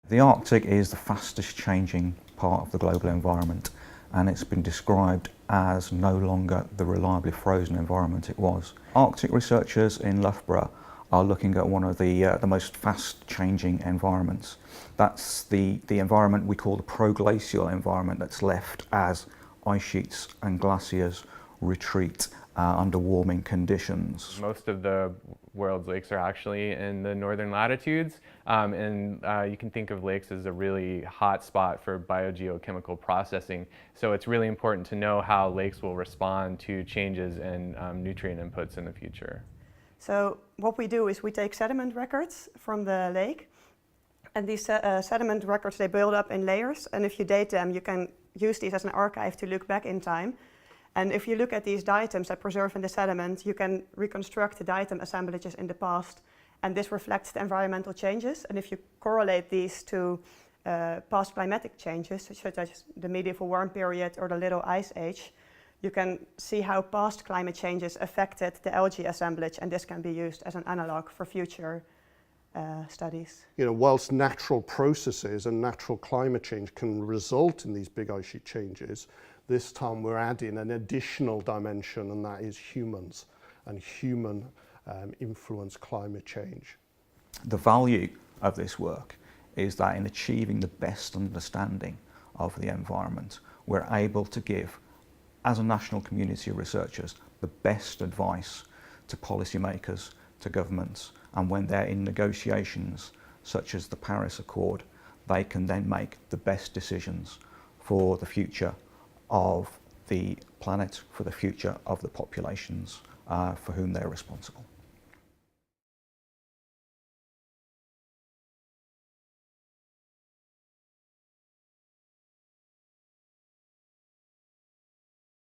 The Arctic is the fastest changing part of the global environment, and it's been described as no longer the reliably frozen environment it was. Arctic researchers in Loughborough are looking at one of the most fast changing environments. That's the environment we call the proglacial environment that's left as ice sheets and glaciers retreat under warming conditions. Most of the world's lakes are actually in the northern latitudes, and you can think of lakes as a really hot spot for biogeochemical processing. So it's really important to know how lakes will respond to changes in nutrient inputs in the future. So what we do is we take sediment records from the lake, and these sediment records, they build up in layers, and if you date them, you can use these as an archive to look back in time. And if you look at these diatoms that preserve in the sediment, you can reconstruct the diatom assemblages in the past, and this reflects the environmental changes. And if you correlate these to past climatic changes, such as the medieval warm period or the Little Ice Age, you can see how past climate changes affected the algae assemblage, and this can be used as an analog for future studies. You know, whilst natural processes and natural climate change can result in these big ice sheet changes, this time we're adding an additional dimension, and that is humans and human influence climate change. The value of this work is that in achieving the best understanding of the environment, we're able to give, as a national community of researchers, the best advice to policymakers, to governments, and when they're in negotiations such as the Paris Accord, they can then make the best decisions for the future of the planet, for the future of the populations for whom they're responsible.